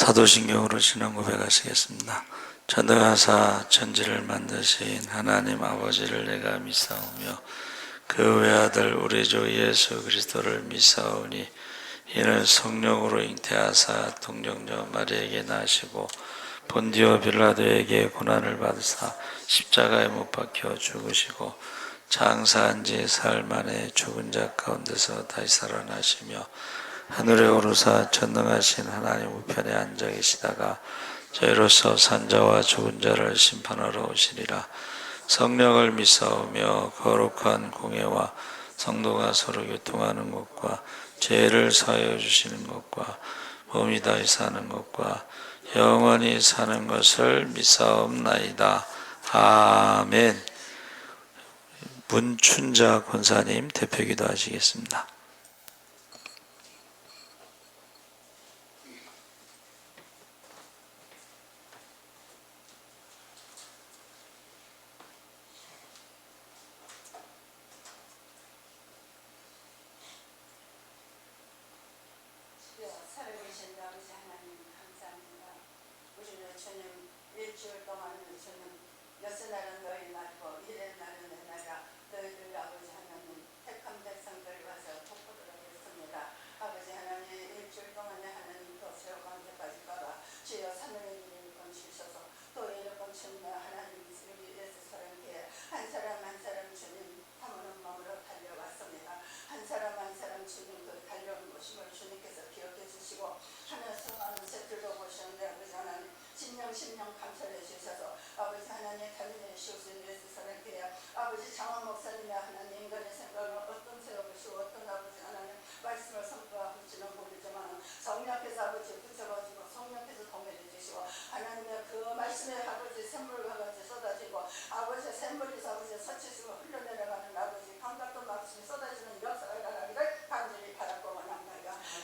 사도신경으로 신앙 고백하시겠습니다. 전능하사 천지를 만드신 하나님 아버지를 내가 믿사오며 그 외아들 우리 주 예수 그리스도를 믿사오니 이는 성령으로 잉태하사 동정녀 마리아에게 나시고 본디오 빌라도에게 고난을 받으사 십자가에 못 박혀 죽으시고 장사한 지 사흘 만에 죽은 자 가운데서 다시 살아나시며 하늘에 오르사 전능하신 하나님 우편에 앉아 계시다가 저희로서 산자와 죽은 자를 심판하러 오시리라. 성령을 믿사오며 거룩한 공예와 성도가 서로 교통하는 것과 죄를 사하여 주시는 것과 몸이 다시 사는 것과 영원히 사는 것을 믿사옵나이다. 아멘. 문춘자 권사님 대표기도 하시겠습니다. 살아계신 아버지 하나님 감사합니다. 우리는 주님 일주일 동안 주님 여섯 날은 너희 날이고 일의 날은 내 날이라 너희들 아버지 하나님 택한 백성들 와서 복보도록 했습니다. 아버지 하나님 일주일 동안에 하나님 또 새로 관계까지 가라 주여 산을 이름을 건치셔서 또 이름을 주님 하나님 우리 예수 사랑교회 한 사람 한 사람 주님 탐하는 마음으로 달려왔습니다. 한 사람 한 사람 주님 그 달려온 모습을 주님께서 기억해 주시고 하늘 수많은 새들도 보셨는데 아버지 하나님 신령 감사해 주셔서 아버지 하나님 달리는 시오신 예수 사랑교회 아버지 장원 목사님의 하나님 인간의 생각을 어떤 세워보시고 어떤 아버지 하나님 말씀을 선포하실지는 모르지만 성령 앞에서 아버지 붙잡아주고 성령 앞에서 동행해 주시고 하나님의 그 말씀에 아버지 샘물과 같이 쏟아지고 아버지 샘물이 아버지 서치시고 흘러내려가는 아버지 감각도 말씀이 쏟아지는 역사가 일어나기를 간절히 바라고 원합니다.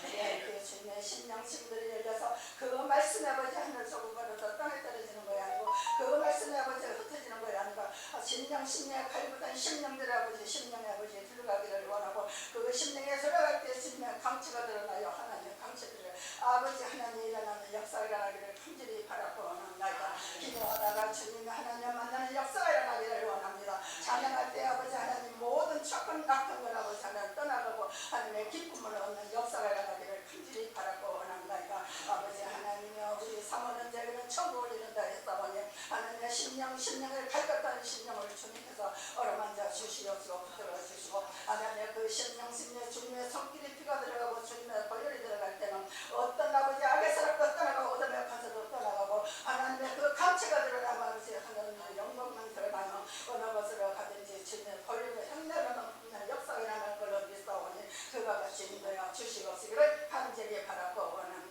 그 주님의 심령심들이 열려서 그 말씀에 아버지 하늘 소금으로서 땅에 떨어지는 것이 아니고 그 말씀에 아버지 흩어지는 것이 아니고 심령에 갈구던 심령들 아버지 심령에 아버지 들어가기를 원하고 그 심령에 들어갈 때 주님의 강치가 드러나요. 하나님의 강치들을 아버지 하나님 일어나는 역사가 일어나기를 간절히 바라고 원합니다. 기도하다가 주님의 하나님 만나는 역사가 일어나기를 원합니다. 찬양할 때 아버지 하나님 모든 착한 낙한 걸 아버지 하나님 떠나가고 하나님의 기쁨을 얻는 역사가 일어나기를 간절히 바라고 원합니다. 아버지 하나님이여 우리 사모는 자기는 천국을 이룬다 했사오니 하나님의 심령을 갈갔다는 심령을 주님께서 어루만져 주시옵시고 붙들어 주시고 하나님의 그 심령 주님의 손길이 피가 들어가고 주님의 보혈이 들어갈 때는 어떤 아버지 악의 사람도 떠나가고 어둠의 판사도 떠나가고 하나님의 그 감체가 드러나면 아버지 하나님의 영광만 드러나면 어느 곳으로 가든지 주님의 보혈의 향내로는 분명 역사가 일어날 걸로 믿사오니 그와 같이 인도하여 주시옵시기를 간절히 바라고 원합니다.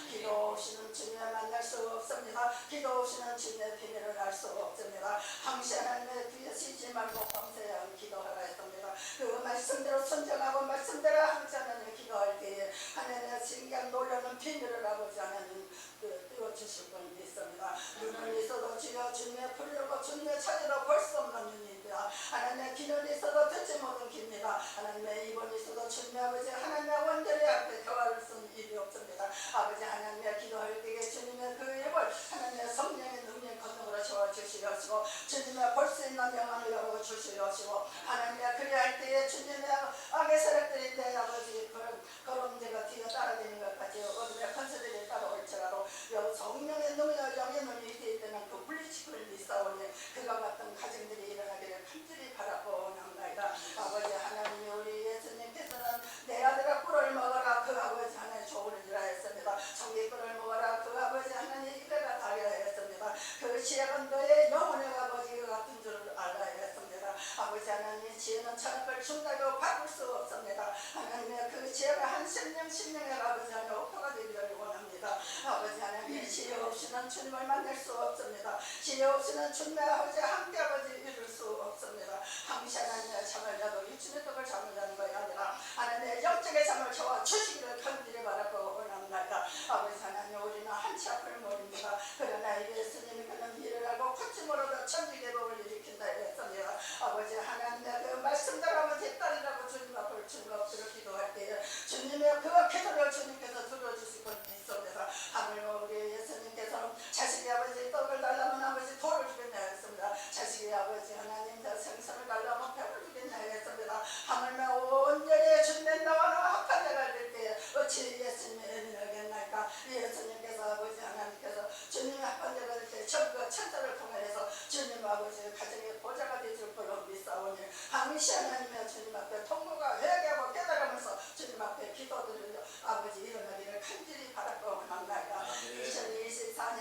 기도 없이는 주님을 만날 수 없습니다. 기도 없이는 주님의 비밀을 알 수 없습니다. 항시 하나님의 뒤에 쉬지 말고 밤새야 기도하라 했습니다. 그 말씀대로 선정하고 말씀대로 항시 하나님 기도할 때에 하나님의 신기한 놀라는 비밀을 아버지 하나님 띄워주실 분 있습니다. 눈은 있어도 주여 주님의 부르고 주님의 찾아도 볼 수 없는 눈입니다. 하나님의 귀는 있어도 듣지 못한 귀입니다. 하나님의 입은 있어도 주님의 아버지 하나님의 원죄의 앞에 대화를 쓴 입이 없습니다. 아버지 하나님의 기도할 때에 주님의 그 입을 하나님의 성령의 능력의 권능으로 채워주시옵시고 주님의 볼 수 있는 영안을 열어주시옵시고 하나님의 그리할 때에 주님의 악의 세력들이 내 아버지 거름제가 뒤에 따라다니는 것 같이 어둠의 권세들이 따라올지라도 성령의 능력 영의 눈이 있을 때는 그 물리치고를 믿사오니 그가 같은 가정들이 일어나기를 간절히 바라고 원합니다. 아버지 하나님이 우리 예수님께서는 내 아들아 꿀을 먹어라 그 아버지 하나님 좋으리라 했습니다. 성의 꿀을 먹어라 그 아버지 하나님 이래가 다리라 했습니다. 그 지혜가 너의 영혼의 아버지가 같은 줄을 알라 했습니다. 아버지 하나님 지혜는 천억을 준다고 바꿀 수 없습니다. 하나님의 그 지혜가 한 심령의 아버지 하나님 옥토가 되기를 원합니다. 아버지 하나님 지혜 없이는 주님을 만날 수 없습니다. 지혜 없이는 주님의 아버지 함께 아버지 이룰 수 없습니다. 항시 하나님의 잠을 자도 육신의 떡을 잠을 자는 것이 아니라 하나님의 영적의 잠을 저와 주시기를 간절히 바라고 원합니다. 아버지 하나님 우리는 한치 앞을 모릅니다. 그러나 예수님이 그는 일을 하고 고침으로도 천지개복을 일으킨다 했습니다. 아버지 하나님의 그 말씀대로 아버지 딸이라고 주님 앞을 주님 앞으로 기도할 때에 주님의 그 기도를 주님께서 들어주시고 있습니다. 하늘 우리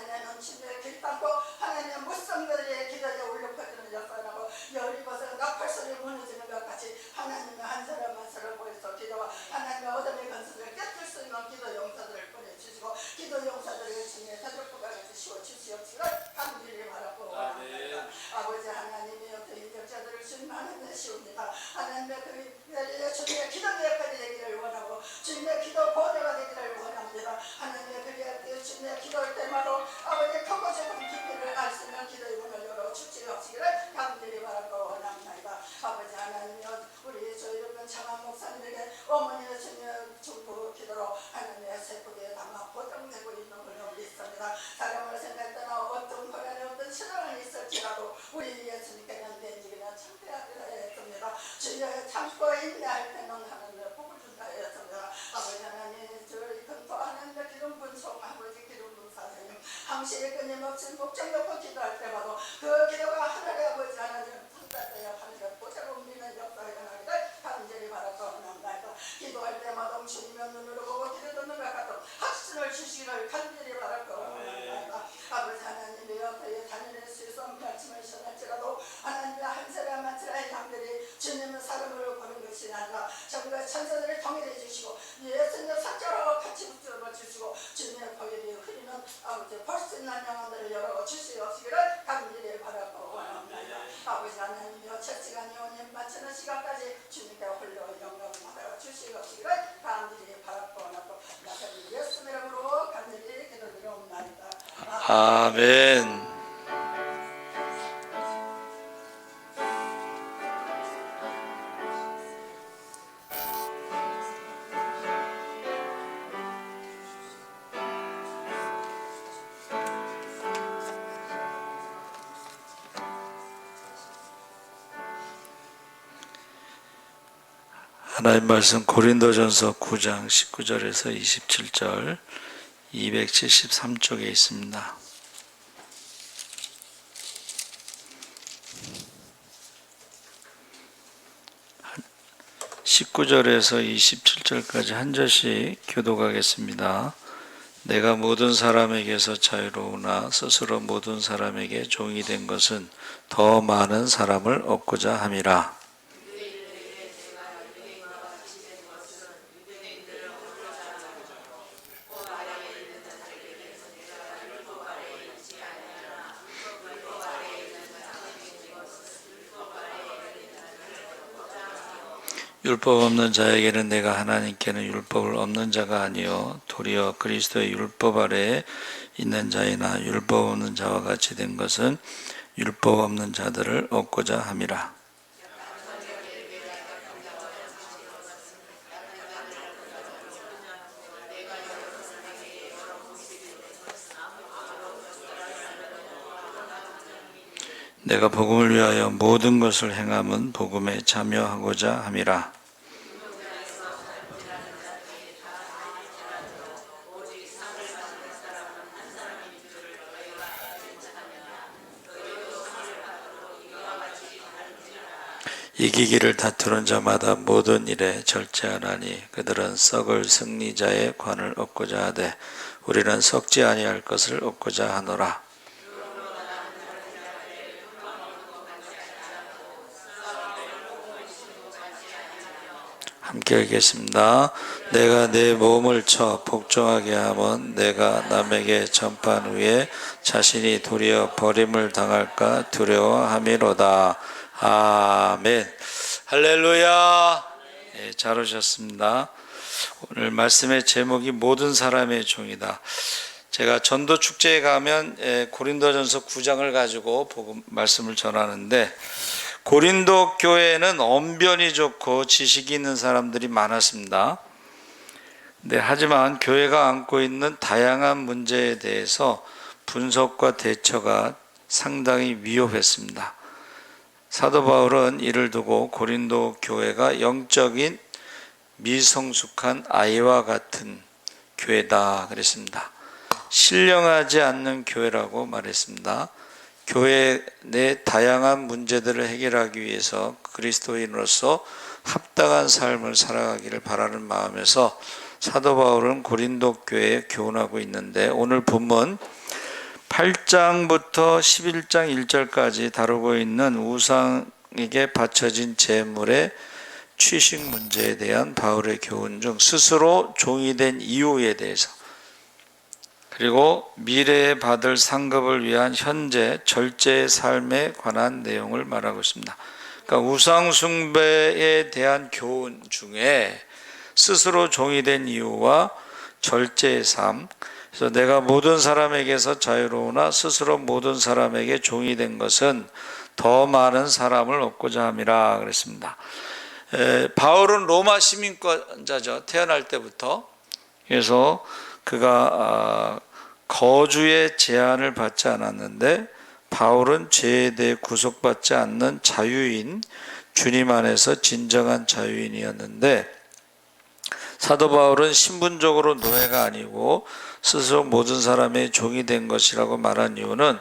내는 주님의 길땅고 하나님의 무성들의 기도에 울려 퍼지는 역사라고 여리고서 나팔소리 무너지는 것 같이 하나님의 한 사람 한 사람 보여서 기도와 하나님의 어둠의 건설을 깨뜨릴 수 있는 기도 용사들을 보내주시고 기도 용사들을 주님의 대적부가 같이 씌워주시옵시고 감기를 바라고 원합니다. 아버지 하나님의 어떤 인격자들을 주님 하나님의 씌웁니다. 하나님의 그 주님의 기도 역할이 되기를 원하고 주님의 기도 보좌가 되기를 원합니다. 하나님의 그리하여 주님의 기도할 때마다 아버지의 크고 작은 깊이를 알 수 있는 기도의 문을 열어 주시옵시기를 간절히 바라고 원합니다. 아버지 하나님여 우리 조일은 장한 목사님에게 어머니의 주님의 중부 기도로 하나님의 세포대에 담아 보장되고 있는 걸로 믿습니다. 사람을 생각했다나 어떤 고난에 어떤 신앙이 있을지라도 우리 예수님께는 내지기는 참배하리라 했습니다. 주여 참고 인내할 때는 하나님의 복을 준다 했습니다. 아버지 하나님 저희 근토 하나님의 기름 분송 아버지 기름 분사님 항시 끊임없이 목적 놓고 기도할 때마다 그 기도가 하늘의 아버지 하나님 상달되어 하늘의 보좌를 옮기는 역사가 일어나기를 간절히 바라고 원합니다. 기도할 때마다 주님의 눈으로 보고 기도 듣는 것 같은 확신을 주시기를 간절히 바라고 원합니다. 아버지 하나님의 옆에 단연의 수에서 말씀을 전할지라도 하나님의 한 사람 한 사람의 양들이 주님의 사람을 보는 것이 아니라 전부 천사들을 통일해 주시고 예수님의 사자와 같이 붙들어 주시고 주님의 보혈이 흐리는 아버지 벌써 있는 영혼들을 열어 주시옵시기를 간절히 바라고 원합니다. 아버지 하나님여 첫 시간이 오님 마치는 시간까지 주님께 홀로 영광을 받아 주시옵시기를 간절히 바라고 원하고 나사님 예수 이름으로 간절히 기도드리옵나이다. 아멘. 하나님 말씀 고린도전서 9장 19절에서 27절 273쪽에 있습니다. 19절에서 27절까지 한 절씩 교독하겠습니다. 내가 모든 사람에게서 자유로우나 스스로 모든 사람에게 종이 된 것은 더 많은 사람을 얻고자 함이라. 율법 없는 자에게는 내가 하나님께는 율법을 없는 자가 아니요 도리어 그리스도의 율법 아래에 있는 자이나 율법 없는 자와 같이 된 것은 율법 없는 자들을 얻고자 함이라. 내가 복음을 위하여 모든 것을 행함은 복음에 참여하고자 함이라. 이기기를 다투는 자마다 모든 일에 절제하나니 그들은 썩을 승리자의 관을 얻고자 하되 우리는 썩지 아니할 것을 얻고자 하노라. 함께 읽겠습니다. 내가 내 몸을 쳐 복종하게 하면 내가 남에게 전판 후에 자신이 도리어 버림을 당할까 두려워함이로다. 아멘. 할렐루야. 네, 잘 오셨습니다. 오늘 말씀의 제목이 모든 사람의 종이다. 제가 전도 축제에 가면 고린도전서 9장을 가지고 말씀을 전하는데 고린도 교회에는 언변이 좋고 지식이 있는 사람들이 많았습니다. 네, 하지만 교회가 안고 있는 다양한 문제에 대해서 분석과 대처가 상당히 위협했습니다. 사도 바울은 이를 두고 고린도 교회가 영적인 미성숙한 아이와 같은 교회다 그랬습니다. 신령하지 않는 교회라고 말했습니다. 교회 내 다양한 문제들을 해결하기 위해서 그리스도인으로서 합당한 삶을 살아가기를 바라는 마음에서 사도 바울은 고린도 교회에 교훈하고 있는데 오늘 본문 8장부터 11장 1절까지 다루고 있는 우상에게 바쳐진 제물의 취식 문제에 대한 바울의 교훈 중 스스로 종이 된 이유에 대해서, 그리고 미래에 받을 상급을 위한 현재 절제의 삶에 관한 내용을 말하고 있습니다. 그러니까 우상 숭배에 대한 교훈 중에 스스로 종이 된 이유와 절제의 삶, 그래서 내가 모든 사람에게서 자유로우나 스스로 모든 사람에게 종이 된 것은 더 많은 사람을 얻고자 함이라 그랬습니다. 바울은 로마 시민권자죠. 태어날 때부터. 그래서 그가 거주의 제한을 받지 않았는데 바울은 죄에 대해 구속받지 않는 자유인, 주님 안에서 진정한 자유인이었는데, 사도 바울은 신분적으로 노예가 아니고 스스로 모든 사람의 종이 된 것이라고 말한 이유는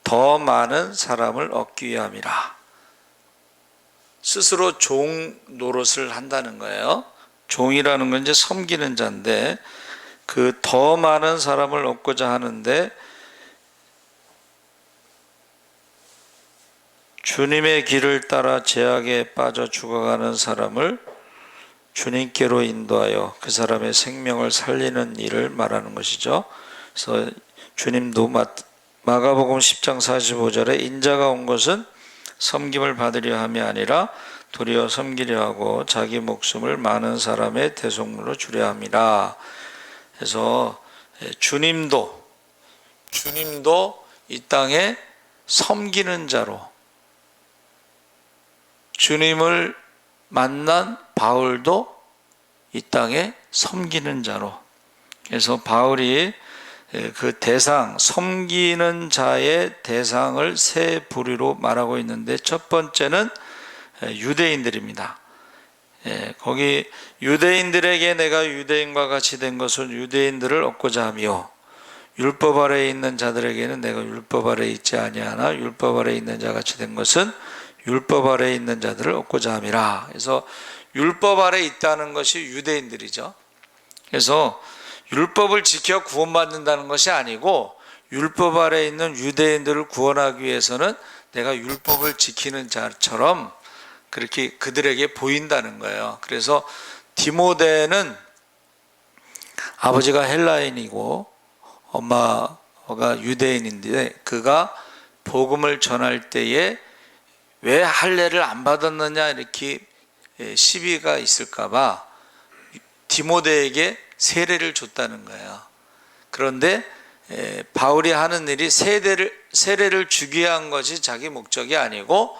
더 많은 사람을 얻기 위함이라. 스스로 종 노릇을 한다는 거예요. 종이라는 건 이제 섬기는 자인데, 그 더 많은 사람을 얻고자 하는데 주님의 길을 따라 죄악에 빠져 죽어가는 사람을 주님께로 인도하여 그 사람의 생명을 살리는 일을 말하는 것이죠. 그래서 주님도 마가복음 10장 45절에 인자가 온 것은 섬김을 받으려 함이 아니라 도리어 섬기려 하고 자기 목숨을 많은 사람의 대속물로 주려 함이라. 그래서 주님도 이 땅에 섬기는 자로, 주님을 만난 바울도 이 땅에 섬기는 자로, 그래서 바울이 그 대상, 섬기는 자의 대상을 세 부류로 말하고 있는데, 첫 번째는 유대인들입니다. 거기 유대인들에게 내가 유대인과 같이 된 것은 유대인들을 얻고자 하며, 율법 아래에 있는 자들에게는 내가 율법 아래에 있지 아니하나 율법 아래에 있는 자 같이 된 것은 율법 아래에 있는 자들을 얻고자 함이라. 그래서 율법 아래에 있다는 것이 유대인들이죠. 그래서 율법을 지켜 구원받는다는 것이 아니고, 율법 아래에 있는 유대인들을 구원하기 위해서는 내가 율법을 지키는 자처럼 그렇게 그들에게 보인다는 거예요. 그래서 디모데는 아버지가 헬라인이고 엄마가 유대인인데, 그가 복음을 전할 때에 왜 할례를 안 받았느냐 이렇게 시비가 있을까봐 디모데에게 세례를 줬다는 거예요. 그런데 바울이 하는 일이 세례를 주기 위한 것이 자기 목적이 아니고,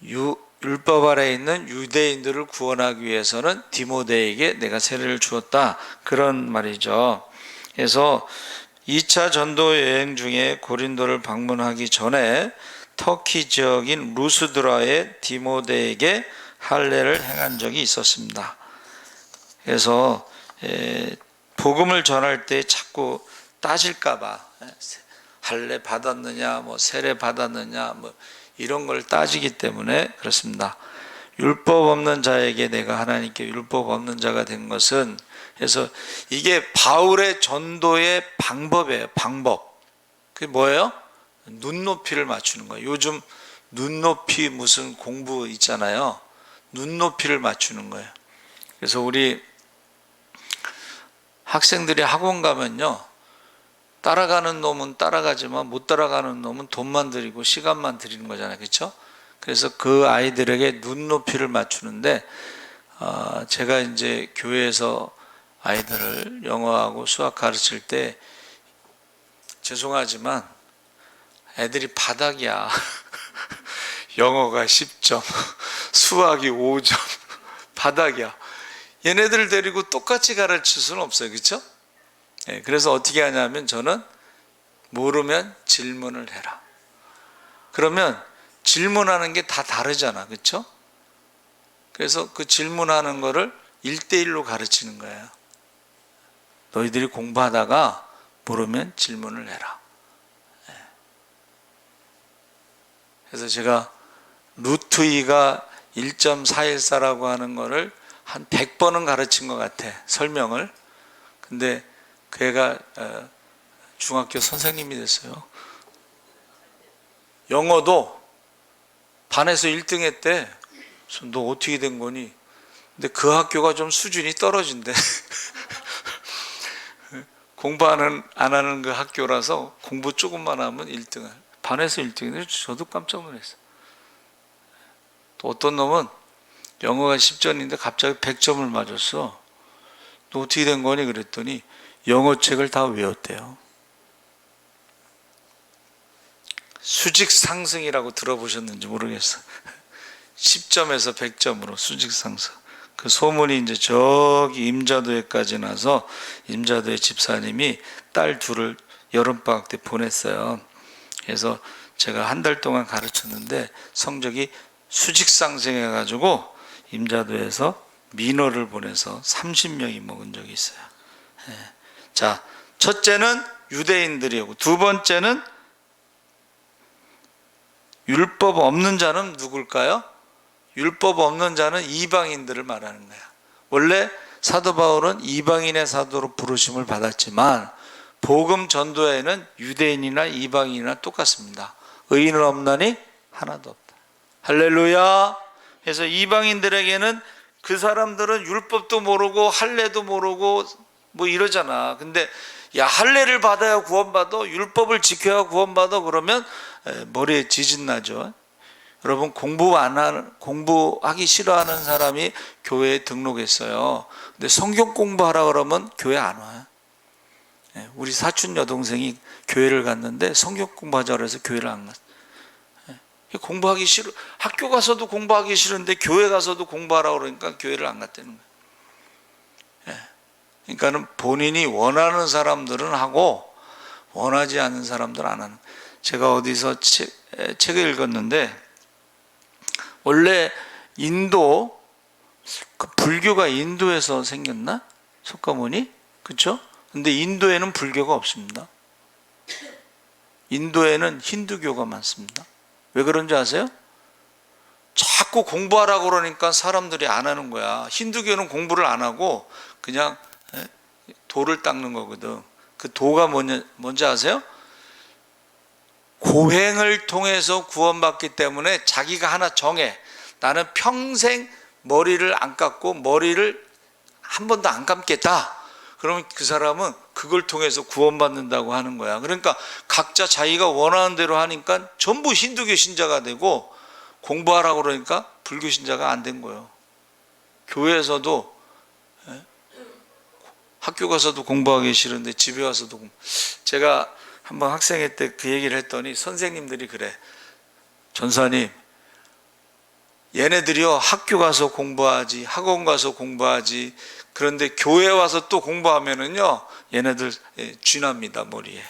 율법 아래에 있는 유대인들을 구원하기 위해서는 디모데에게 내가 세례를 주었다, 그런 말이죠. 그래서 2차 전도 여행 중에 고린도를 방문하기 전에 터키 지역인 루스드라의 디모데에게 할례를 행한 적이 있었습니다. 그래서 복음을 전할 때 자꾸 따질까봐 할례 받았느냐, 뭐 세례 받았느냐, 뭐 이런 걸 따지기 때문에 그렇습니다. 율법 없는 자에게 내가 하나님께 율법 없는 자가 된 것은, 그래서 이게 바울의 전도의 방법이에요. 방법. 그게 뭐예요? 눈높이를 맞추는 거예요. 요즘 눈높이 무슨 공부 있잖아요. 눈높이를 맞추는 거예요. 그래서 우리 학생들이 학원 가면요, 따라가는 놈은 따라가지만 못 따라가는 놈은 돈만 들이고 시간만 들이는 거잖아요. 그렇죠? 그래서 그 아이들에게 눈높이를 맞추는데, 제가 이제 교회에서 아이들을 영어하고 수학 가르칠 때, 죄송하지만 애들이 바닥이야. 영어가 10점, 수학이 5점, 바닥이야. 얘네들 데리고 똑같이 가르칠 수는 없어요. 그렇죠? 그래서 어떻게 하냐면, 저는 모르면 질문을 해라. 그러면 질문하는 게 다 다르잖아. 그렇죠? 그래서 그 질문하는 거를 1대1로 가르치는 거예요. 너희들이 공부하다가 모르면 질문을 해라. 그래서 제가 루트 2가 1.414라고 하는 거를 한 100번은 가르친 것 같아, 설명을. 근데 걔가 중학교 선생님이 됐어요. 영어도 반에서 1등 했대. 그래서 너 어떻게 된 거니? 근데 그 학교가 좀 수준이 떨어진대. 공부 안 하는 그 학교라서 공부 조금만 하면 1등. 반에서 1등인데 저도 깜짝 놀랐어요. 또 어떤 놈은 영어가 10점인데 갑자기 100점을 맞았어. 너 어떻게 된 거니? 그랬더니 영어책을 다 외웠대요. 수직 상승이라고 들어보셨는지 모르겠어. 10점에서 100점으로 수직 상승. 그 소문이 이제 저기 임자도에까지 나서 임자도의 집사님이 딸 둘을 여름방학 때 보냈어요. 그래서 제가 한 달 동안 가르쳤는데 성적이 수직 상승해가지고 임자도에서 민호를 보내서 30명이 먹은 적이 있어요. 자, 첫째는 유대인들이고 두 번째는 율법 없는 자는 누굴까요? 율법 없는 자는 이방인들을 말하는 거야. 원래 사도 바울은 이방인의 사도로 부르심을 받았지만 복음 전도에는 유대인이나 이방인이나 똑같습니다. 의인은 없나니 하나도 없다. 할렐루야. 그래서 이방인들에게는 그 사람들은 율법도 모르고 할례도 모르고 뭐 이러잖아. 근데 야, 할례를 받아야 구원받아, 율법을 지켜야 구원받아, 그러면 머리에 지진 나죠. 여러분, 공부하기 싫어하는 사람이 교회에 등록했어요. 근데 성경 공부하라 그러면 교회 안 와요. 우리 사촌 여동생이 교회를 갔는데 성경 공부하자 그래서 교회를 안 갔어요. 공부하기 싫어. 학교 가서도 공부하기 싫은데 교회 가서도 공부하라 그러니까 교회를 안 갔다는 거예요. 그러니까는 본인이 원하는 사람들은 하고 원하지 않는 사람들은 안 하는. 제가 어디서 책을 읽었는데 원래 인도 그 불교가 인도에서 생겼나? 석가모니? 그렇죠? 근데 인도에는 불교가 없습니다. 인도에는 힌두교가 많습니다. 왜 그런지 아세요? 자꾸 공부하라고 그러니까 사람들이 안 하는 거야. 힌두교는 공부를 안 하고 그냥 도를 닦는 거거든. 그 도가 뭔지 아세요? 고행을 통해서 구원받기 때문에 자기가 하나 정해. 나는 평생 머리를 안 감고 머리를 한 번도 안 감겠다. 그러면 그 사람은 그걸 통해서 구원받는다고 하는 거야. 그러니까 각자 자기가 원하는 대로 하니까 전부 힌두교 신자가 되고 공부하라고 그러니까 불교 신자가 안 된 거예요. 교회에서도 학교 가서도 공부하기 싫은데 집에 와서도 제가 한번 학생회 때 그 얘기를 했더니 선생님들이 그래. 전사님, 얘네들이요 학교 가서 공부하지 학원 가서 공부하지 그런데 교회 와서 또 공부하면은요 얘네들 쥐납니다 머리에.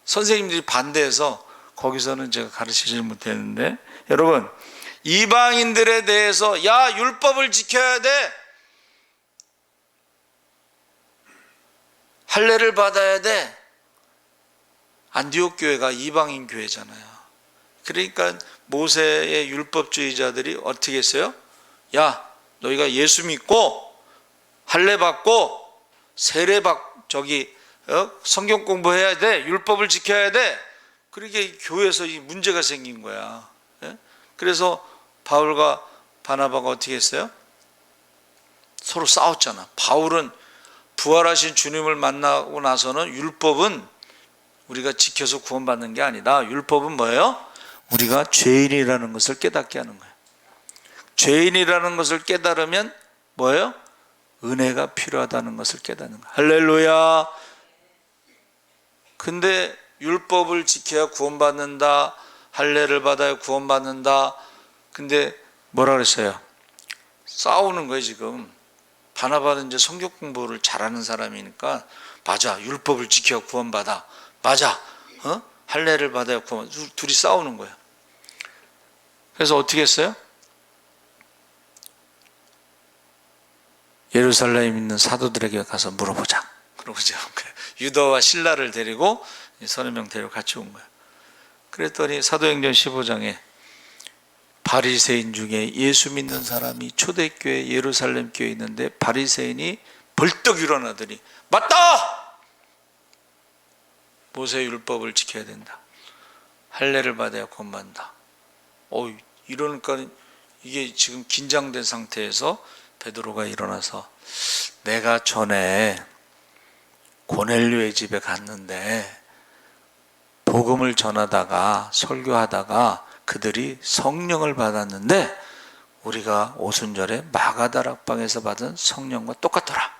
선생님들이 반대해서 거기서는 제가 가르치지 못했는데 여러분 이방인들에 대해서 야 율법을 지켜야 돼, 할례를 받아야 돼. 안디옥 교회가 이방인 교회잖아요. 그러니까 모세의 율법주의자들이 어떻게 했어요? 야, 너희가 예수 믿고 할례 받고 세례 성경 공부해야 돼. 율법을 지켜야 돼. 그러게 교회에서 이 문제가 생긴 거야. 그래서 바울과 바나바가 어떻게 했어요? 서로 싸웠잖아. 바울은 부활하신 주님을 만나고 나서는 율법은 우리가 지켜서 구원받는 게 아니다. 율법은 뭐예요? 우리가 죄인이라는 것을 깨닫게 하는 거예요. 죄인이라는 것을 깨달으면 뭐예요? 은혜가 필요하다는 것을 깨닫는 거예요. 할렐루야. 근데 율법을 지켜야 구원받는다. 할례를 받아야 구원받는다. 근데 뭐라 그랬어요? 싸우는 거예요 지금. 바나바는 이제 성경 공부를 잘하는 사람이니까 맞아, 율법을 지켜야 구원받아. 맞아, 할례를 받아야 구원. 둘이 싸우는 거예요. 그래서 어떻게 했어요? 예루살렘에 있는 사도들에게 가서 물어보자. 그러고 이제 유다와 실라를 데리고 서너 명 데리고 같이 온 거예요. 그랬더니 사도행전 15장에 바리새인 중에 예수 믿는 사람이 초대교회 예루살렘 교회에 있는데 바리새인이 벌떡 일어나더니 맞다! 모세의 율법을 지켜야 된다. 할례를 받아야 구원받는다. 이러니까 이게 지금 긴장된 상태에서 베드로가 일어나서 내가 전에 고넬료의 집에 갔는데 복음을 전하다가 설교하다가 그들이 성령을 받았는데 우리가 오순절에 마가다락방에서 받은 성령과 똑같더라.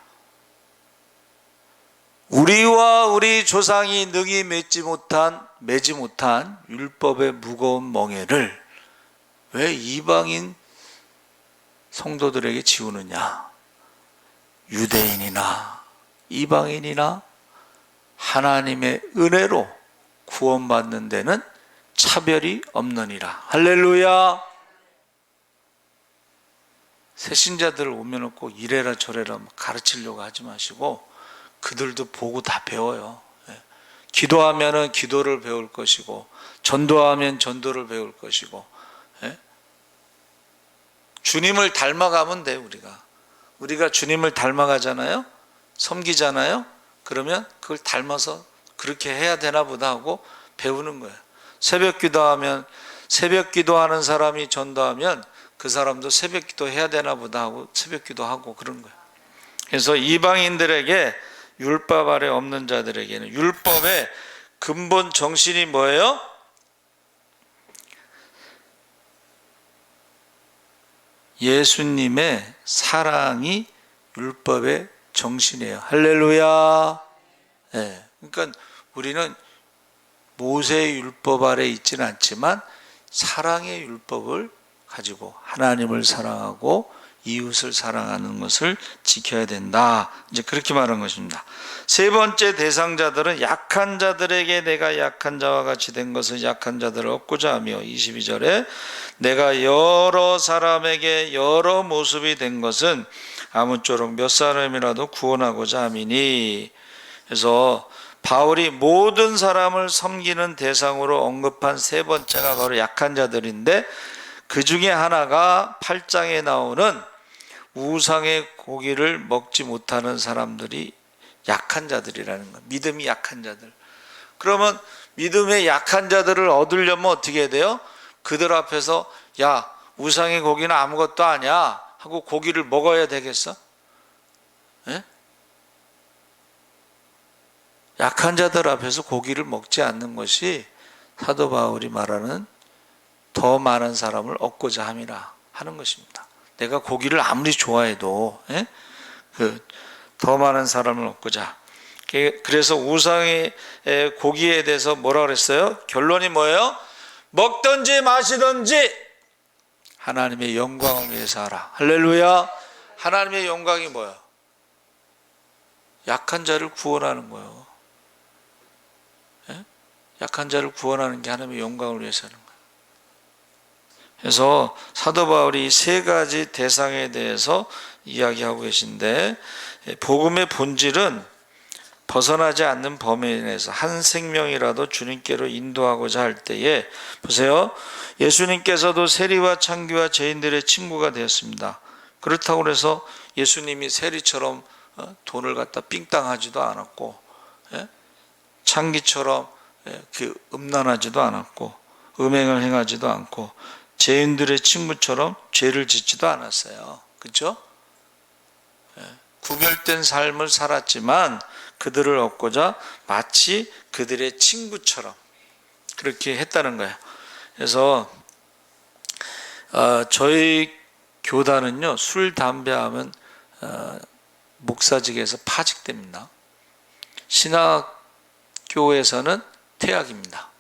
우리와 우리 조상이 능히 매지 못한 율법의 무거운 멍에를 왜 이방인 성도들에게 지우느냐? 유대인이나 이방인이나 하나님의 은혜로 구원받는 데는 차별이 없느니라. 할렐루야. 새신자들 오면 꼭 이래라 저래라 가르치려고 하지 마시고 그들도 보고 다 배워요. 기도하면 기도를 배울 것이고 전도하면 전도를 배울 것이고 주님을 닮아가면 돼. 우리가 주님을 닮아가잖아요. 섬기잖아요. 그러면 그걸 닮아서 그렇게 해야 되나 보다 하고 배우는 거예요. 새벽 기도하는 사람이 전도하면 그 사람도 새벽 기도 해야 되나 보다 하고 새벽 기도하고 그런 거예요. 그래서 이방인들에게 율법 아래 없는 자들에게는 율법의 근본 정신이 뭐예요? 예수님의 사랑이 율법의 정신이에요. 할렐루야. 네. 그러니까 우리는 모세의 율법 아래 있지는 않지만 사랑의 율법을 가지고 하나님을 사랑하고 이웃을 사랑하는 것을 지켜야 된다. 이제 그렇게 말한 것입니다. 세 번째 대상자들은 약한 자들에게 내가 약한 자와 같이 된 것을 약한 자들을 얻고자 하며 22절에 내가 여러 사람에게 여러 모습이 된 것은 아무쪼록 몇 사람이라도 구원하고자 함이니. 그래서 바울이 모든 사람을 섬기는 대상으로 언급한 세 번째가 바로 약한 자들인데 그 중에 하나가 8장에 나오는 우상의 고기를 먹지 못하는 사람들이 약한 자들이라는 거예요. 믿음이 약한 자들. 그러면 믿음의 약한 자들을 얻으려면 어떻게 해야 돼요? 그들 앞에서 야 우상의 고기는 아무것도 아니야 하고 고기를 먹어야 되겠어? 예? 약한 자들 앞에서 고기를 먹지 않는 것이 사도 바울이 말하는 더 많은 사람을 얻고자 함이라 하는 것입니다. 내가 고기를 아무리 좋아해도 더 많은 사람을 얻고자. 그래서 우상의 고기에 대해서 뭐라 그랬어요? 결론이 뭐예요? 먹든지 마시든지 하나님의 영광을 위해서 하라. 할렐루야. 하나님의 영광이 뭐예요? 약한 자를 구원하는 거예요. 약한 자를 구원하는 게 하나님의 영광을 위해서 하는 거예요. 그래서 사도 바울이 세 가지 대상에 대해서 이야기하고 계신데 복음의 본질은 벗어나지 않는 범위 내에서 한 생명이라도 주님께로 인도하고자 할 때에 보세요. 예수님께서도 세리와 창기와 죄인들의 친구가 되었습니다. 그렇다고 해서 예수님이 세리처럼 돈을 갖다 삥땅하지도 않았고 창기처럼 음란하지도 않았고 음행을 행하지도 않고 죄인들의 친구처럼 죄를 짓지도 않았어요. 그렇죠? 구별된 삶을 살았지만 그들을 얻고자 마치 그들의 친구처럼 그렇게 했다는 거예요. 그래서 저희 교단은요 술 담배 하면 목사직에서 파직됩니다. 신학교에서는 퇴학입니다.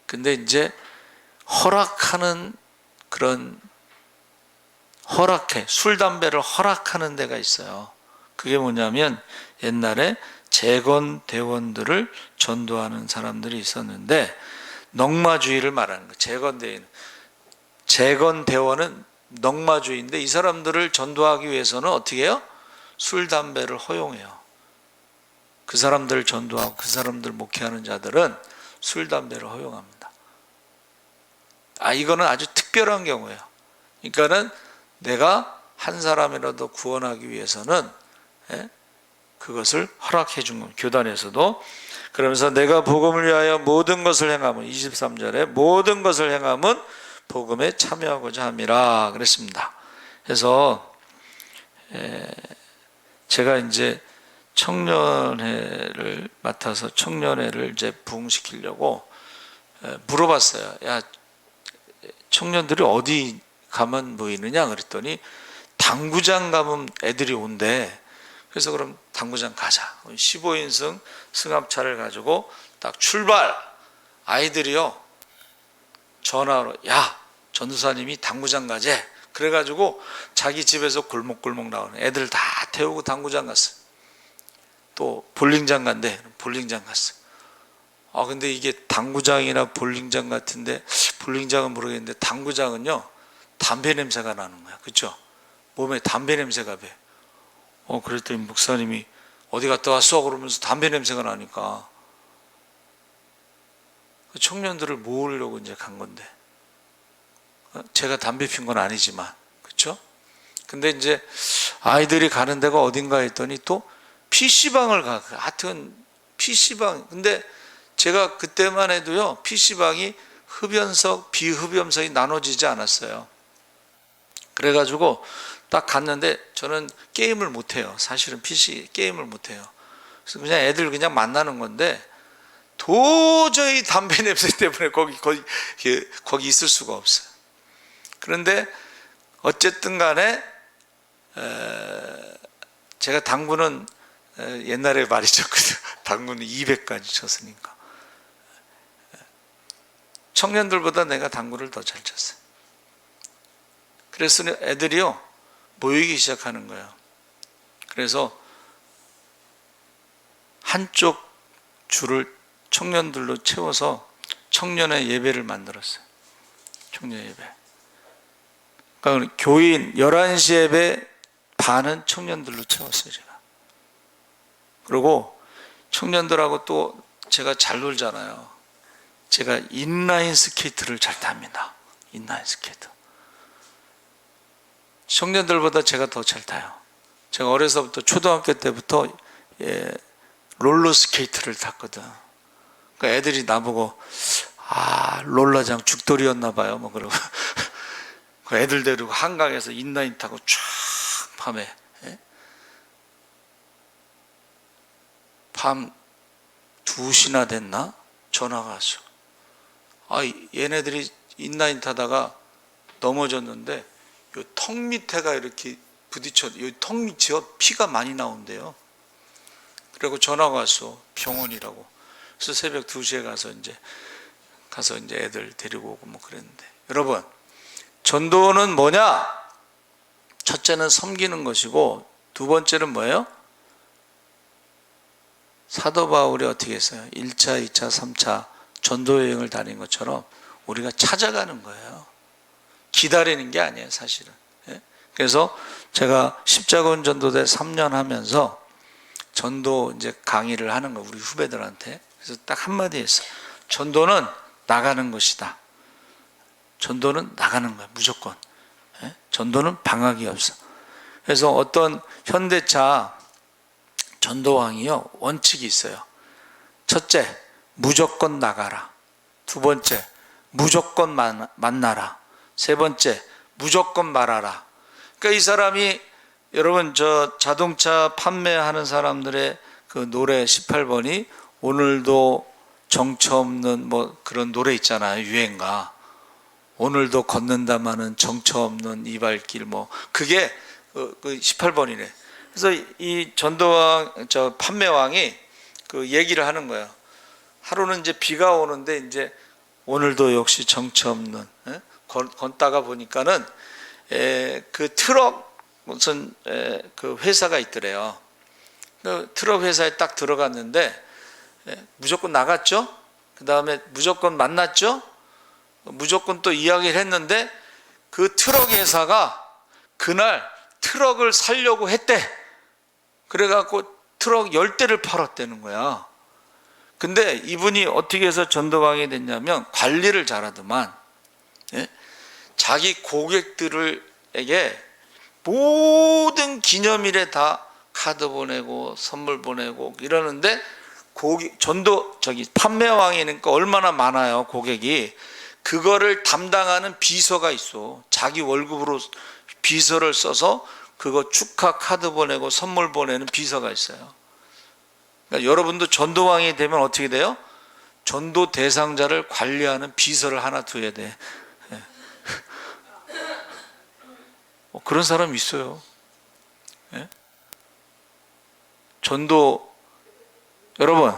근데 이제 허락하는 그런 술 담배를 허락하는 데가 있어요. 그게 뭐냐면 옛날에 재건 대원들을 전도하는 사람들이 있었는데 넉마주의를 말하는 거예요. 재건 대원은 넉마주의인데 이 사람들을 전도하기 위해서는 어떻게 해요? 술 담배를 허용해요. 그 사람들을 전도하고 그 사람들 목회하는 자들은 술 담배를 허용합니다. 이거는 아주 특별한 경우예요. 그러니까는 내가 한 사람이라도 구원하기 위해서는 그것을 허락해 준 겁니다. 교단에서도. 그러면서 내가 복음을 위하여 모든 것을 행함은 23절에 모든 것을 행함은 복음에 참여하고자 함이라 그랬습니다. 그래서 제가 이제 청년회를 맡아서 청년회를 이제 부흥시키려고 물어봤어요. 야, 청년들이 어디 가면 모이느냐 그랬더니 당구장 가면 애들이 온대. 그래서 그럼 당구장 가자. 15인승 승합차를 가지고 딱 출발. 아이들이요 전화로 야, 전도사님이 당구장 가재. 그래가지고 자기 집에서 골목골목 나오는 애들 다 태우고 당구장 갔어. 또 볼링장 간대. 볼링장 갔어. 근데 이게 당구장이나 볼링장 같은데, 볼링장은 모르겠는데 당구장은요 담배 냄새가 나는 거야. 그렇죠? 몸에 담배 냄새가 배. 그랬더니 목사님이 어디 갔다 왔어? 그러면서 담배 냄새가 나니까 청년들을 모으려고 이제 간 건데, 제가 담배 핀 건 아니지만, 그렇죠? 근데 이제 아이들이 가는 데가 어딘가 했더니 또 PC방을 가. 하여튼 PC방. 근데 제가 그때만 해도요 PC방이 흡연석, 비흡연석이 나눠지지 않았어요. 그래가지고 딱 갔는데 저는 게임을 못해요. 사실은 PC 게임을 못해요. 그래서 그냥 애들 그냥 만나는 건데 도저히 담배 냄새 때문에 거기 있을 수가 없어요. 그런데 어쨌든 간에 제가 당구는 옛날에 많이 쳤거든요. 당구는 200까지 쳤으니까. 청년들보다 내가 당구를 더 잘 쳤어요. 그래서 애들이요 모이기 시작하는 거예요. 그래서 한쪽 줄을 청년들로 채워서 청년의 예배를 만들었어요. 청년 예배. 그러니까 교인 11시 예배 반은 청년들로 채웠어요, 제가. 그리고 청년들하고 또 제가 잘 놀잖아요. 제가 인라인 스케이트를 잘 탑니다. 인라인 스케이트. 청년들보다 제가 더 잘 타요. 제가 어려서부터 초등학교 때부터 롤러 스케이트를 탔거든. 그러니까 애들이 나보고 롤러장 죽돌이였나 봐요. 뭐 그러고 애들 데리고 한강에서 인라인 타고 쫙 밤에 밤 2시나 됐나? 전화가 왔어. 얘네들이 인라인 타다가 넘어졌는데 요 턱 밑에가 이렇게 부딪혀, 요 턱 밑이요 피가 많이 나온대요. 그리고 전화가 왔어. 병원이라고. 그래서 새벽 2시에 가서 이제 애들 데리고 오고 뭐 그랬는데, 여러분, 전도는 뭐냐? 첫째는 섬기는 것이고, 두 번째는 뭐예요? 사도 바울이 어떻게 했어요? 1차, 2차, 3차 전도 여행을 다닌 것처럼 우리가 찾아가는 거예요. 기다리는 게 아니에요, 사실은. 그래서 제가 십자군 전도대 3년 하면서 전도 이제 강의를 하는 거, 우리 후배들한테. 그래서 딱 한마디 했어. 전도는 나가는 것이다. 전도는 나가는 거야, 무조건. 전도는 방학이 없어. 그래서 어떤 현대차 전도왕이요, 원칙이 있어요. 첫째, 무조건 나가라. 두 번째, 무조건 만나라. 세 번째, 무조건 말하라. 그러니까 이 사람이, 여러분, 저 자동차 판매하는 사람들의 그 노래 18번이 오늘도 정처 없는 뭐 그런 노래 있잖아요, 유행가. 오늘도 걷는다마는 정처 없는 이 발길, 뭐 그게 그 18번이래. 그래서 이 전도왕, 저 판매왕이 그 얘기를 하는 거예요. 하루는 이제 비가 오는데 이제 오늘도 역시 정처 없는, 걷다가 보니까는 그 트럭 무슨 그 회사가 있더래요. 그 트럭 회사에 딱 들어갔는데 무조건 나갔죠. 그 다음에 무조건 만났죠. 무조건 또 이야기를 했는데 그 트럭 회사가 그날 트럭을 사려고 했대. 그래갖고 트럭 10대를 팔았다는 거야. 근데 이분이 어떻게 해서 전도왕이 됐냐면 관리를 잘하더만, 자기 고객들에게 모든 기념일에 다 카드 보내고 선물 보내고 이러는데 전도 판매왕이니까 얼마나 많아요, 고객이. 그거를 담당하는 비서가 있어. 자기 월급으로 비서를 써서 그거 축하 카드 보내고 선물 보내는 비서가 있어요. 그러니까 여러분도 전도왕이 되면 어떻게 돼요? 전도 대상자를 관리하는 비서를 하나 둬야 돼. 그런 사람이 있어요. 예? 전도, 여러분,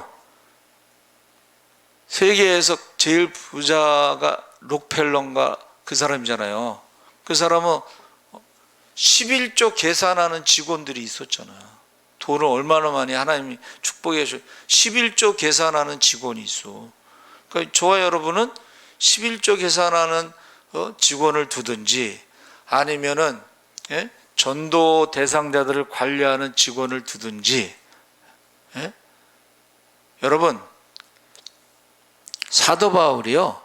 세계에서 제일 부자가 록펠러인가 그 사람이잖아요. 그 사람은 11조 계산하는 직원들이 있었잖아요. 돈을 얼마나 많이 하나님이 축복해 줘. 11조 계산하는 직원이 있어. 그러니까 저와 여러분은 11조 계산하는 직원을 두든지 아니면은 전도 대상자들을 관리하는 직원을 두든지. 여러분, 사도 바울이요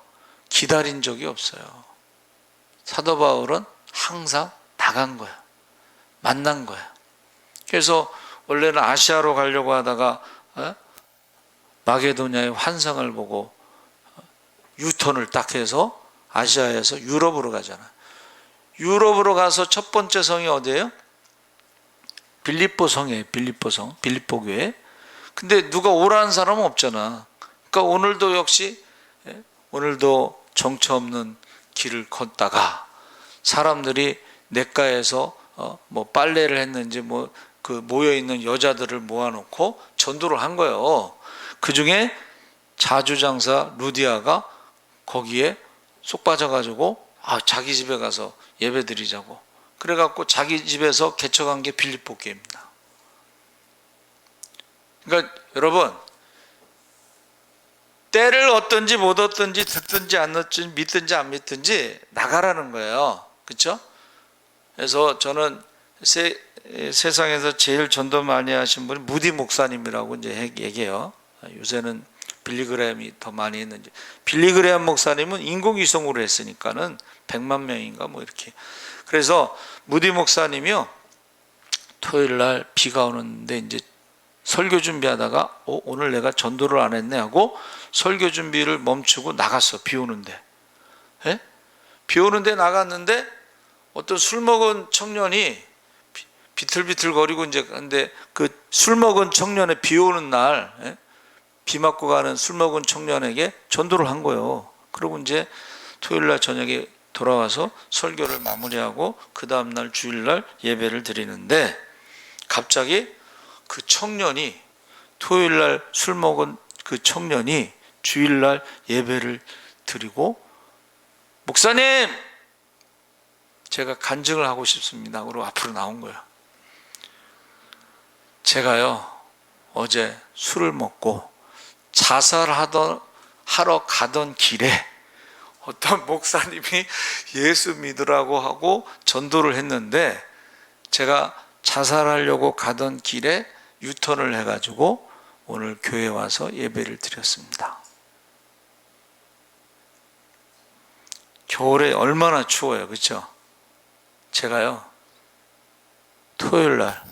기다린 적이 없어요. 사도 바울은 항상 나간 거야. 만난 거야. 그래서 원래는 아시아로 가려고 하다가 마게도냐의 환상을 보고 유턴을 딱 해서 아시아에서 유럽으로 가잖아. 유럽으로 가서 첫 번째 성이 어디예요? 빌립보 성이에요. 빌립보 성, 빌립보 교회. 근데 누가 오라는 사람은 없잖아. 그러니까 오늘도 역시 오늘도 정처 없는 길을 걷다가 사람들이 냇가에서 뭐 빨래를 했는지 뭐 그 모여 있는 여자들을 모아놓고 전도를 한 거예요. 그 중에 자주장사 루디아가 거기에 쏙 빠져가지고 자기 집에 가서 예배 드리자고 그래갖고 자기 집에서 개척한 게 빌립보 교회입니다. 그러니까 여러분, 때를 얻든지 못 얻든지 듣든지 안 듣든지 믿든지 안 믿든지 나가라는 거예요. 그렇죠? 그래서 저는 세상에서 제일 전도 많이 하신 분이 무디 목사님이라고 이제 얘기해요. 요새는 빌리그램이 더 많이 했는지. 빌리그램 목사님은 인공위성으로 했으니까는 100만 명인가 뭐 이렇게. 그래서 무디 목사님이요 토요일 날 비가 오는데 이제 설교 준비하다가 오늘 내가 전도를 안 했네 하고 설교 준비를 멈추고 나갔어. 비 오는데. 비 오는데 나갔는데 어떤 술 먹은 청년이 비틀비틀거리고 이제 근데 그 술 먹은 청년의 비 오는 날 비 맞고 가는 술 먹은 청년에게 전도를 한 거예요. 그리고 이제 토요일 날 저녁에 돌아와서 설교를 마무리하고 그 다음 날 주일 날 예배를 드리는데 갑자기 그 청년이 토요일 날 술 먹은 그 청년이 주일 날 예배를 드리고 목사님 제가 간증을 하고 싶습니다. 그리고 앞으로 나온 거예요. 제가요 어제 술을 먹고 자살하러 가던 길에 어떤 목사님이 예수 믿으라고 하고 전도를 했는데 제가 자살하려고 가던 길에 유턴을 해가지고 오늘 교회에 와서 예배를 드렸습니다. 겨울에 얼마나 추워요, 그렇죠? 제가요 토요일 날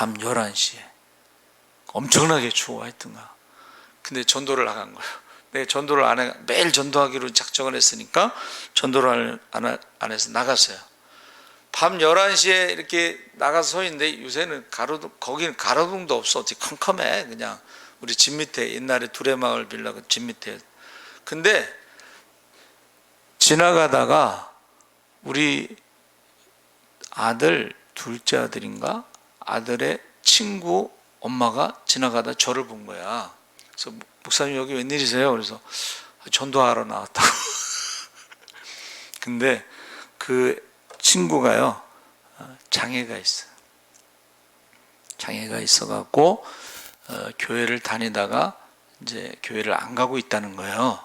밤 11시에 엄청나게 추워 하여튼가 근데 전도를 나간 거예요. 내가 전도를 안 해, 매일 전도하기로 작정을 했으니까 전도를 안 해서 나갔어요. 밤 11시에 이렇게 나가서 서 있는데 요새는 거기는 가로등도 없어. 어떻게 컴컴해. 그냥 우리 집 밑에 옛날에 두레마을 빌라 그 집 밑에. 근데 지나가다가 우리 아들 둘째 아들인가 아들의 친구 엄마가 지나가다 저를 본 거야. 그래서 목사님 여기 웬일이세요? 그래서 전도하러 나왔다고. 근데 그 친구가요 장애가 있어요. 장애가 있어갖고 교회를 다니다가 이제 교회를 안 가고 있다는 거예요.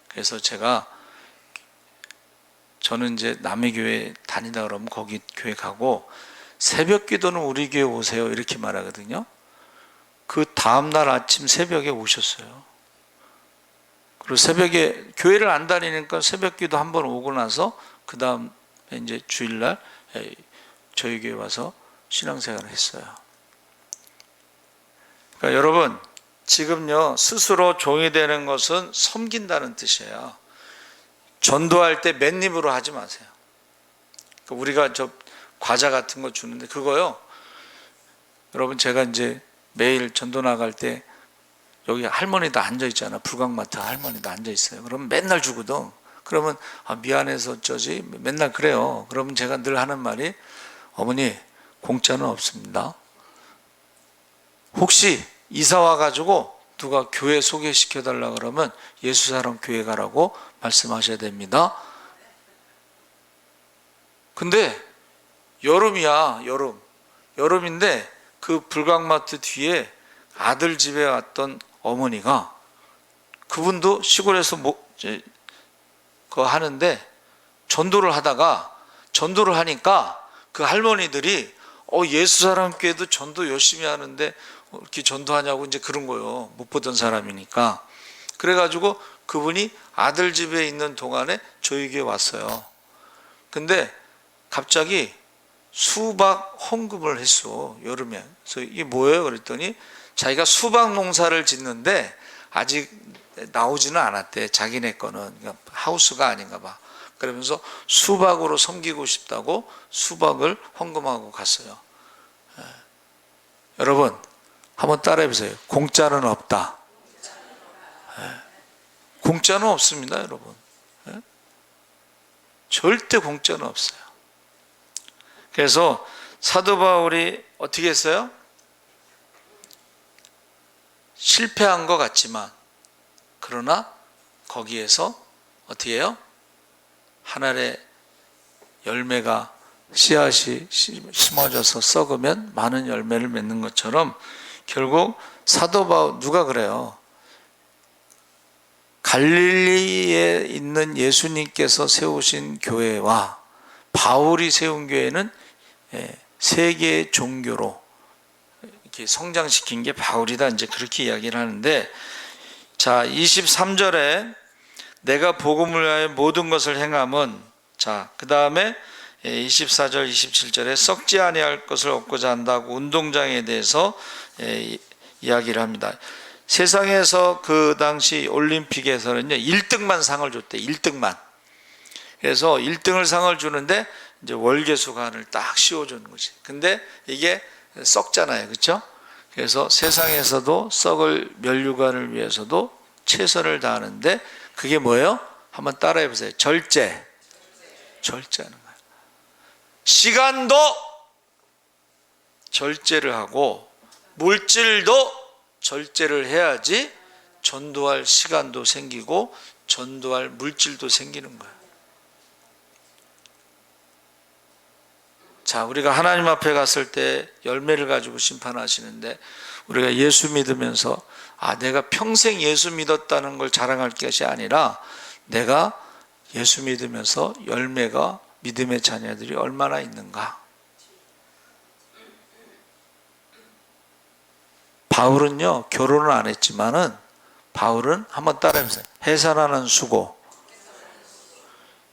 그래서 저는 이제 남의 교회 다니다 그러면 거기 교회 가고 새벽 기도는 우리 교회 오세요 이렇게 말하거든요. 그 다음날 아침 새벽에 오셨어요. 그리고 새벽에 교회를 안 다니니까 새벽 기도 한번 오고 나서 그 다음 이제 주일날 저희 교회 와서 신앙생활을 했어요. 그러니까 여러분, 지금요, 스스로 종이 되는 것은 섬긴다는 뜻이에요. 전도할 때 맨입으로 하지 마세요. 그러니까 우리가 저 과자 같은 거 주는데 그거요, 여러분, 제가 이제 매일 전도 나갈 때 여기 할머니도 앉아 있잖아. 불광마트 할머니도 앉아 있어요. 그러면 맨날 주거든. 그러면 미안해서 어쩌지? 맨날 그래요. 그러면 제가 늘 하는 말이, 어머니, 공짜는 없습니다. 혹시 이사 와가지고 누가 교회 소개시켜 달라 그러면 예수사랑 교회 가라고 말씀하셔야 됩니다. 근데 여름이야, 여름인데 그 불광마트 뒤에 아들 집에 왔던 어머니가, 그분도 시골에서 그거 하는데 전도를 하니까 그 할머니들이 예수사랑교회도 전도 열심히 하는데 이렇게 전도하냐고 이제 그런 거예요. 못 보던 사람이니까. 그래가지고 그분이 아들 집에 있는 동안에 저희 교회 왔어요. 근데 갑자기 수박 헌금을 했어, 여름에. 그래서 이게 뭐예요? 그랬더니 자기가 수박 농사를 짓는데 아직 나오지는 않았대, 자기네 거는. 그러니까 하우스가 아닌가 봐. 그러면서 수박으로 섬기고 싶다고 수박을 헌금하고 갔어요. 여러분, 한번 따라해 보세요. 공짜는 없다. 공짜는 없습니다, 여러분. 절대 공짜는 없어요. 그래서 사도 바울이 어떻게 했어요? 실패한 것 같지만, 그러나 거기에서 어떻게 해요? 하늘의 열매가, 씨앗이 심어져서 썩으면 많은 열매를 맺는 것처럼, 결국 사도 바울, 누가 그래요? 갈릴리에 있는 예수님께서 세우신 교회와 바울이 세운 교회는 세계의 종교로 이렇게 성장시킨 게 바울이다, 이제 그렇게 이야기를 하는데, 자, 23절에 내가 복음을 위하여 모든 것을 행함은, 자, 그 다음에 24절 27절에 썩지 아니할 것을 얻고자 한다고 운동장에 대해서 이야기를 합니다. 세상에서 그 당시 올림픽에서는요 1등만 상을 줬대. 1등만. 그래서 1등을 상을 주는데 이제 월계수관을 딱 씌워주는 거지. 근데 이게 썩잖아요, 그렇죠? 그래서 세상에서도 썩을 면류관을 위해서도 최선을 다하는데, 그게 뭐예요? 한번 따라해 보세요. 절제하는 거예요. 시간도 절제를 하고 물질도 절제를 해야지 전도할 시간도 생기고 전도할 물질도 생기는 거예요. 자, 우리가 하나님 앞에 갔을 때 열매를 가지고 심판하시는데, 우리가 예수 믿으면서 내가 평생 예수 믿었다는 걸 자랑할 것이 아니라, 내가 예수 믿으면서 열매가, 믿음의 자녀들이 얼마나 있는가. 바울은요 결혼을 안 했지만은, 바울은 한번 따라해보세요. 해산하는 수고.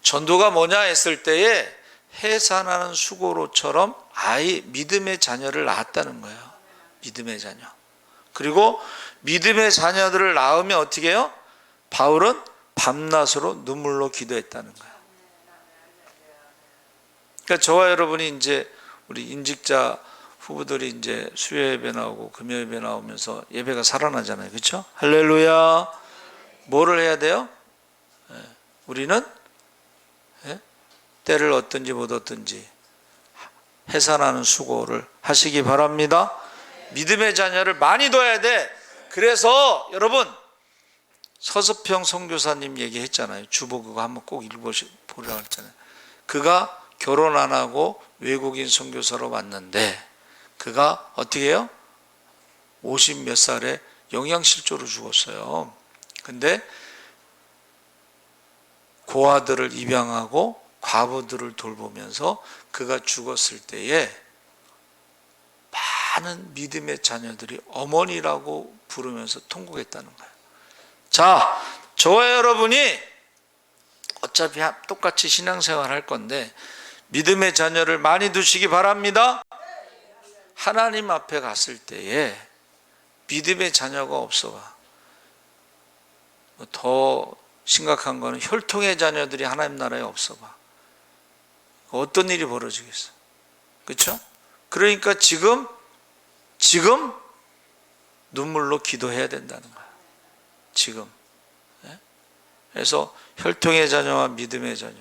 전도가 뭐냐 했을 때에 해산하는 수고로처럼 아이 믿음의 자녀를 낳았다는 거예요. 믿음의 자녀. 그리고 믿음의 자녀들을 낳으면 어떻게 해요? 바울은 밤낮으로 눈물로 기도했다는 거예요. 그러니까 저와 여러분이 이제 우리 인직자 후보들이 이제 수요 예배 나오고 금요 예배 나오면서 예배가 살아나잖아요, 그렇죠? 할렐루야. 뭐를 해야 돼요? 우리는 때를 얻든지 못 얻든지 해산하는 수고를 하시기 바랍니다. 믿음의 자녀를 많이 둬야 돼. 그래서 여러분, 서섭평 선교사님 얘기했잖아요. 주보 그거 한번 꼭 읽어보라고 했잖아요. 그가 결혼 안 하고 외국인 선교사로 왔는데, 그가 어떻게 해요? 50 몇 살에 영양실조로 죽었어요. 근데 고아들을 입양하고 과부들을 돌보면서 그가 죽었을 때에 많은 믿음의 자녀들이 어머니라고 부르면서 통곡했다는 거예요. 자, 저와 여러분이 어차피 똑같이 신앙생활 할 건데 믿음의 자녀를 많이 두시기 바랍니다. 하나님 앞에 갔을 때에 믿음의 자녀가 없어 봐. 더 심각한 거는 혈통의 자녀들이 하나님 나라에 없어 봐. 어떤 일이 벌어지겠어? 그렇죠? 그러니까 지금 눈물로 기도해야 된다는 거야. 지금. 그래서 혈통의 자녀와 믿음의 자녀.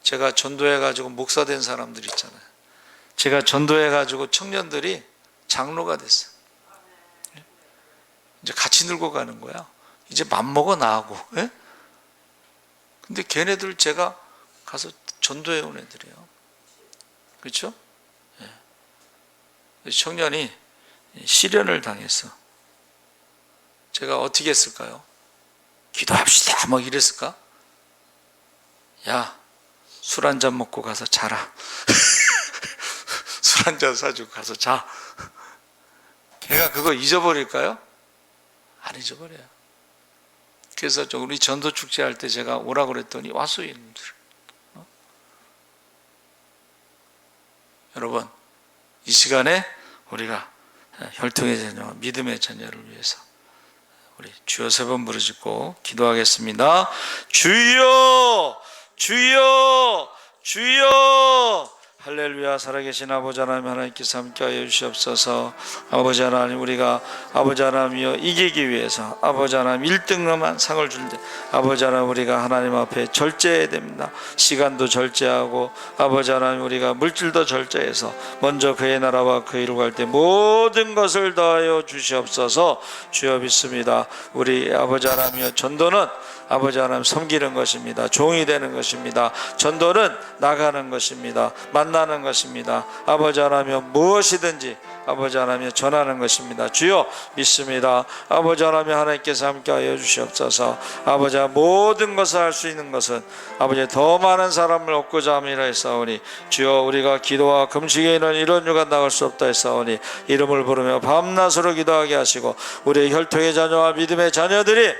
제가 전도해가지고 목사 된 사람들 있잖아요. 제가 전도해가지고 청년들이 장로가 됐어. 이제 같이 늙어 가는 거야. 이제 맘먹어 나하고. 근데 걔네들 제가 가서 전도해 온 애들이에요. 그렇죠? 청년이 시련을 당했어. 제가 어떻게 했을까요? 기도합시다 막 이랬을까? 야, 술 한잔 먹고 가서 자라. 술 한잔 사주고 가서 자. 걔가 그거 잊어버릴까요? 안 잊어버려요. 그래서 우리 전도 축제 할 때 제가 오라고 그랬더니 왔어요, 이놈들. 여러분, 이 시간에 우리가 혈통의 자녀와 믿음의 자녀를 위해서 우리 주여 3번 부르짖고 기도하겠습니다. 주여, 주여, 주여. 할렐루야. 살아계신 아버지 하나님, 하나님께서 함께하여 주시옵소서. 아버지 하나님, 우리가 아버지 하나님이여 이기기 위해서 아버지 하나님 1등만 상을 줄 때 아버지 하나님 우리가 하나님 앞에 절제해야 됩니다. 시간도 절제하고 아버지 하나님 우리가 물질도 절제해서 먼저 그의 나라와 그의 일을 구할 때 모든 것을 더하여 주시옵소서. 주여 믿습니다. 우리 아버지 하나님이여 전도는 아버지 하나님 섬기는 것입니다. 종이 되는 것입니다. 전도는 나가는 것입니다. 만나는 것입니다. 아버지 하나님이여 무엇이든지 아버지 하나님이여 전하는 것입니다. 주여 믿습니다. 아버지 하나님 하나님께서 함께하여 주시옵소서. 아버지 모든 것을 할 수 있는 것은 아버지 더 많은 사람을 얻고자 함이라 했사오니 주여 우리가 기도와 금식에 있는 이런 유가 나갈 수 없다 했사오니 이름을 부르며 밤낮으로 기도하게 하시고 우리의 혈통의 자녀와 믿음의 자녀들이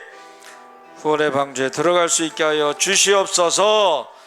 구원의 방주에 들어갈 수 있게 하여 주시옵소서.